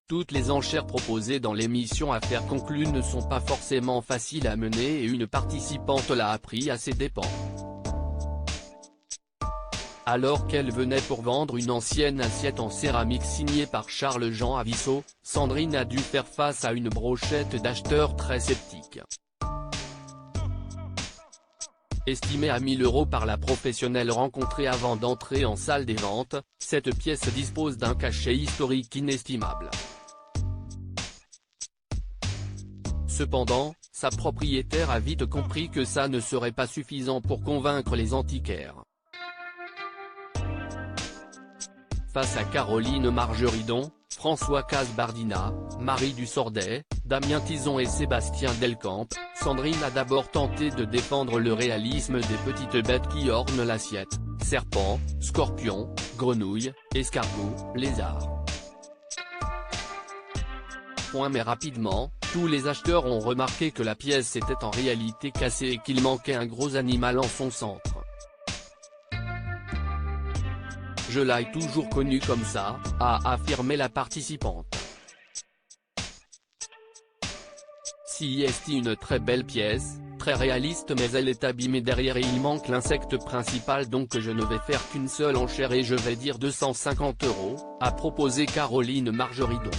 Toutes les enchères proposées dans l'émission Affaires conclues ne sont pas forcément faciles à mener et une participante l'a appris à ses dépens. Alors qu'elle venait pour vendre une ancienne assiette en céramique signée par Charles-Jean Avisseau, Sandrine a dû faire face à une brochette d'acheteurs très sceptiques. Estimée à 1 000 € par la professionnelle rencontrée avant d'entrer en salle des ventes, cette pièce dispose d'un cachet historique inestimable. Cependant, sa propriétaire a vite compris que ça ne serait pas suffisant pour convaincre les antiquaires. Face à Caroline Margeridon, François Casbardina, Marie Dussordet, Damien Tison et Sébastien Delcamp, Sandrine a d'abord tenté de défendre le réalisme des petites bêtes qui ornent l'assiette: serpents, scorpions, grenouilles, escargots, lézards. Mais rapidement, tous les acheteurs ont remarqué que la pièce était en réalité cassée et qu'il manquait un gros animal en son centre. Je l'ai toujours connu comme ça, a affirmé la participante. Si est une très belle pièce, très réaliste, mais elle est abîmée derrière et il manque l'insecte principal, donc je ne vais faire qu'une seule enchère et je vais dire 250 €, a proposé Caroline Margeridon.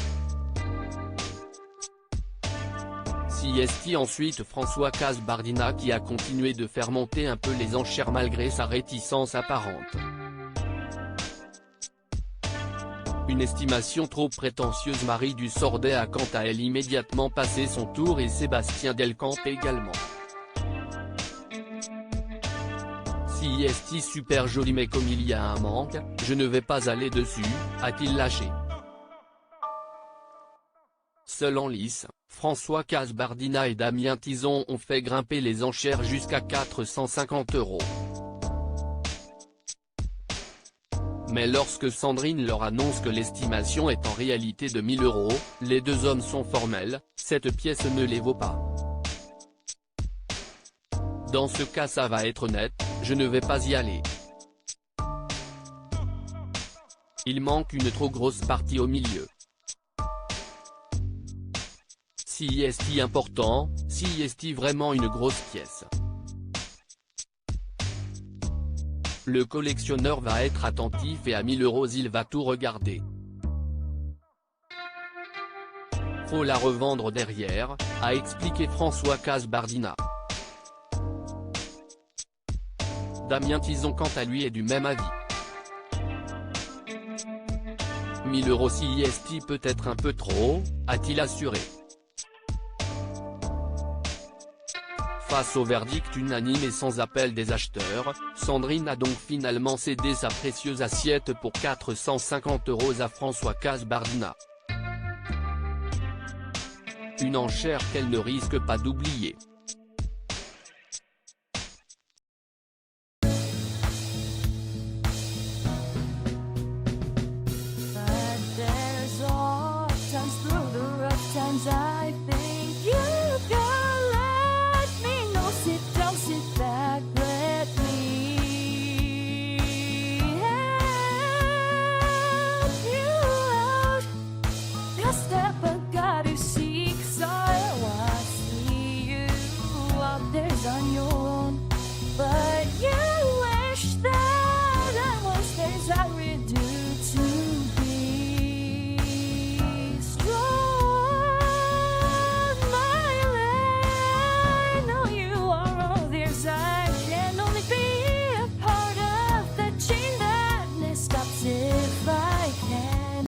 Si ensuite François Casbardina qui a continué de faire monter un peu les enchères malgré sa réticence apparente. Une estimation trop prétentieuse. Marie Dussordet a quant à elle immédiatement passé son tour et Sébastien Delcamp également. Si super joli mais comme il y a un manque, je ne vais pas aller dessus, a-t-il lâché. Seul en lice, François Casbardina et Damien Tison ont fait grimper les enchères jusqu'à 450 €. Mais lorsque Sandrine leur annonce que l'estimation est en réalité de 1 000 €, les deux hommes sont formels: cette pièce ne les vaut pas. Dans ce cas ça va être net, je ne vais pas y aller. Il manque une trop grosse partie au milieu. Si est important, si est vraiment une grosse pièce. Le collectionneur va être attentif et à 1 000 € il va tout regarder. Faut la revendre derrière, a expliqué François Casbardina. Damien Tison quant à lui est du même avis. 1 000 € si est peut-être un peu trop, a-t-il assuré. Face au verdict unanime et sans appel des acheteurs, Sandrine a donc finalement cédé sa précieuse assiette pour 450 € à François Casbardina. Une enchère qu'elle ne risque pas d'oublier.